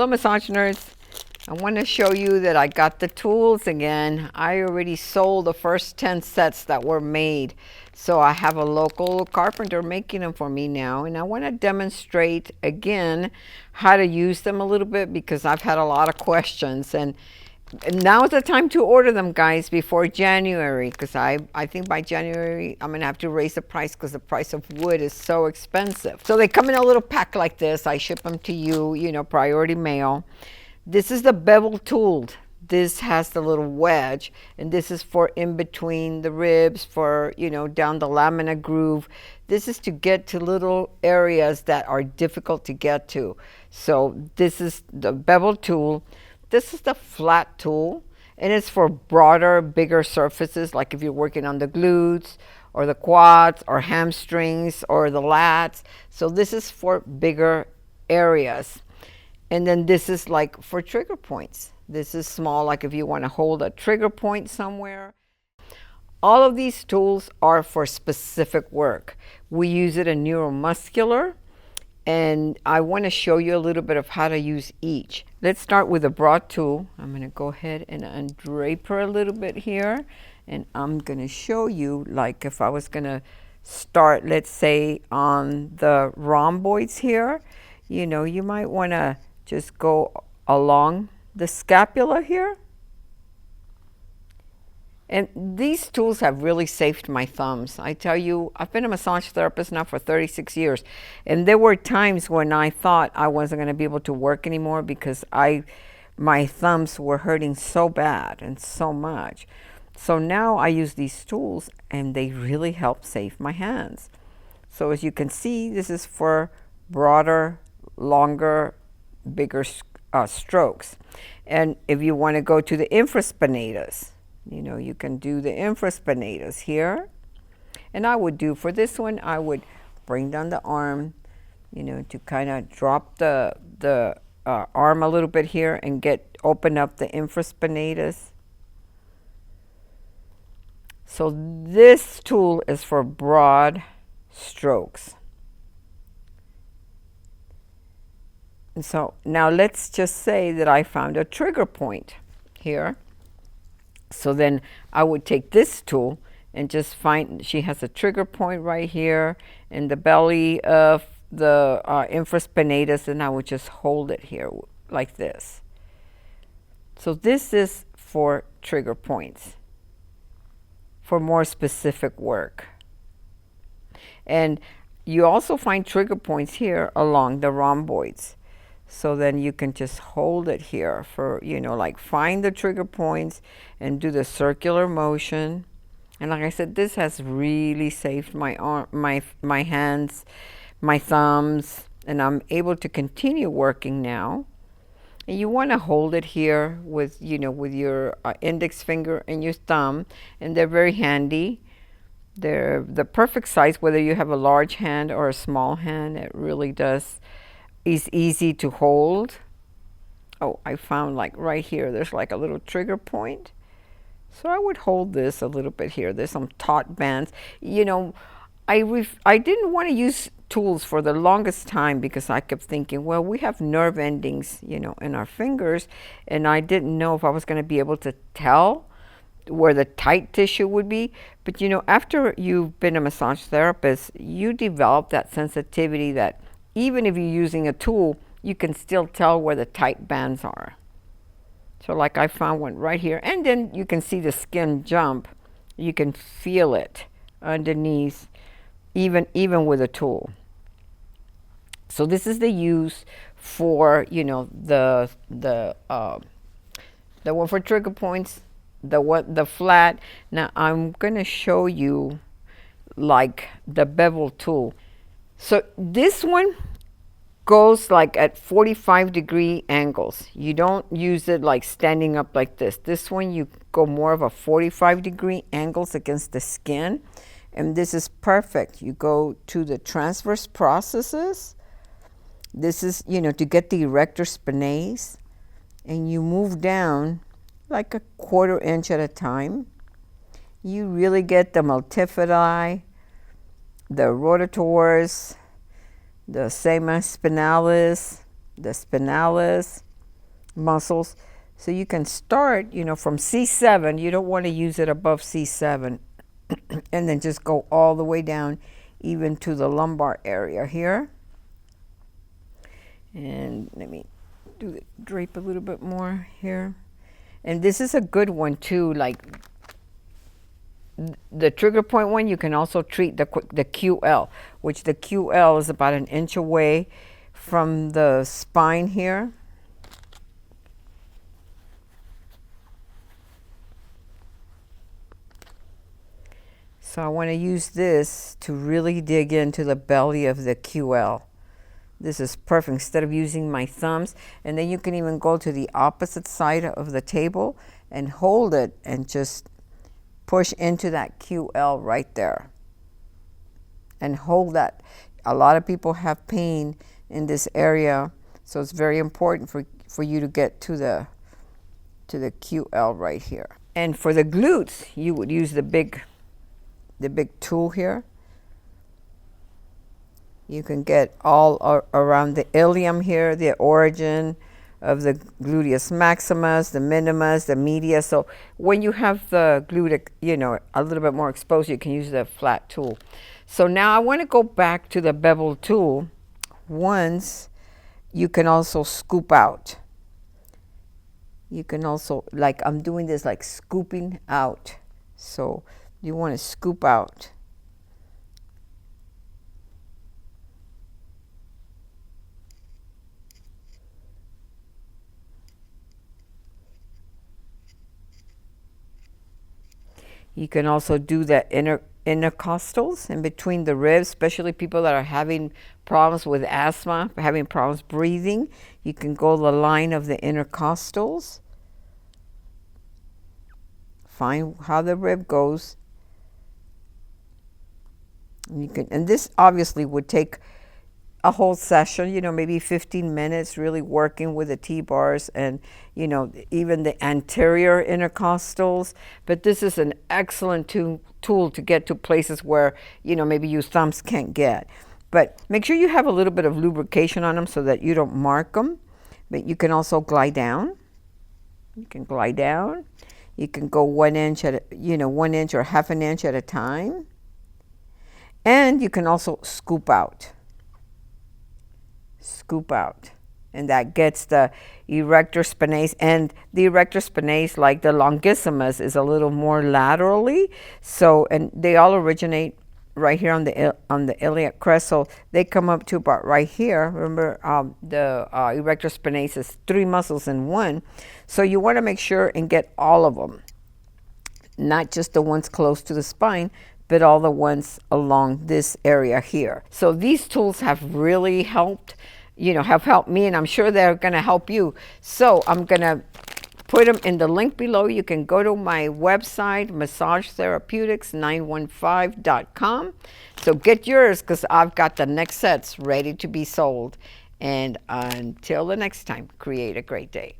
Hello massage nerds. I want to show you that I got the tools again. I already sold the first 10 sets that were made. So I have a local carpenter making them for me now. And I want to demonstrate again how to use them a little bit because I've had a lot of questions. And now's the time to order them, guys, before January, because I think by January I'm gonna have to raise the price because the price of wood is so expensive. So they come in a little pack like this. I ship them to you, you know, priority mail. This is the bevel tooled. This has the little wedge, and this is for in between the ribs, for, you know, down the lamina groove. This is to get to little areas that are difficult to get to. So this is the bevel tool. This is the flat tool, and it's for broader, bigger surfaces, like if you're working on the glutes or the quads or hamstrings or the lats. So this is for bigger areas. And then this is like for trigger points. This is small, like if you want to hold a trigger point somewhere. All of these tools are for specific work. We use it in neuromuscular. And I want to show you a little bit of how to use each. Let's start with a broad tool. I'm going to go ahead and undrape her a little bit here. And I'm going to show you, like if I was going to start, let's say, on the rhomboids here, you know, you might want to just go along the scapula here. And these tools have really saved my thumbs. I tell you, I've been a massage therapist now for 36 years. And there were times when I thought I wasn't going to be able to work anymore because my thumbs were hurting so bad and so much. So now I use these tools and they really help save my hands. So as you can see, this is for broader, longer, bigger strokes. And if you want to go to the infraspinatus, you know, you can do the infraspinatus here. And I would do for this one, I would bring down the arm, you know, to kind of drop the arm a little bit here and open up the infraspinatus. So this tool is for broad strokes. And so now let's just say that I found a trigger point here. So then I would take this tool and just find, she has a trigger point right here in the belly of the infraspinatus, and I would just hold it here like this. So this is for trigger points, for more specific work. And you also find trigger points here along the rhomboids. So then you can just hold it here for, you know, like find the trigger points and do the circular motion. And like I said, this has really saved my arm, my hands, my thumbs, and I'm able to continue working now. And you want to hold it here with, you know, with your index finger and your thumb, and they're very handy. They're the perfect size, whether you have a large hand or a small hand. It really does. Is easy to hold. Oh, I found like right here, there's like a little trigger point. So I would hold this a little bit here. There's some taut bands. You know, I didn't want to use tools for the longest time because I kept thinking, well, we have nerve endings, you know, in our fingers, and I didn't know if I was going to be able to tell where the tight tissue would be. But you know, after you've been a massage therapist, you develop that sensitivity that even if you're using a tool, you can still tell where the tight bands are. So like I found one right here, and then you can see the skin jump. You can feel it underneath, even with a tool. So this is the use for, you know, the one for trigger points, the flat. Now I'm going to show you like the bevel tool. So this one goes like at 45-degree angles. You don't use it like standing up like this. This one you go more of a 45-degree angles against the skin. And this is perfect. You go to the transverse processes. This is, you know, to get the erector spinae. And you move down like a 1/4 inch at a time. You really get the multifidi, the rotatories, the semispinalis, the spinalis, muscles. So you can start, from C7. You don't want to use it above C7. And then just go all the way down even to the lumbar area here. And let me drape a little bit more here. And this is a good one too, like the trigger point one. You can also treat the QL, which the QL is about an inch away from the spine here. So I want to use this to really dig into the belly of the QL. This is perfect instead of using my thumbs. And then you can even go to the opposite side of the table and hold it and just push into that QL right there. And hold that. A lot of people have pain in this area, so it's very important for you to get to the QL right here. And for the glutes, you would use the big tool here. You can get all around the ilium here, the origin of the gluteus maximus, the minimus, the media. So when you have the glute, a little bit more exposed, you can use the flat tool. So now I want to go back to the bevel tool. Once you can also scoop out. You can also, like I'm doing this, like scooping out. So you want to scoop out. You can also do the intercostals in between the ribs, especially people that are having problems with asthma, having problems breathing. You can go the line of the intercostals. Find how the rib goes. And this obviously would take a whole session, maybe 15 minutes, really working with the T-bars and, even the anterior intercostals. But this is an excellent tool to get to places where, maybe your thumbs can't get. But make sure you have a little bit of lubrication on them so that you don't mark them. But you can also glide down. You can glide down. You can go 1 inch at 1 inch or half an inch at a time. And you can also scoop out. Scoop out, and that gets the erector spinalis. And the erector spinalis, like the longissimus, is a little more laterally. So, and they all originate right here on the iliac crest. So they come up to about right here. Remember, the erector spinalis is 3 muscles in one. So you want to make sure and get all of them, not just the ones close to the spine, but all the ones along this area here. So these tools have really helped, have helped me, and I'm sure they're going to help you. So I'm going to put them in the link below. You can go to my website, massagetherapeutics915.com. So get yours, because I've got the next sets ready to be sold. And until the next time, create a great day.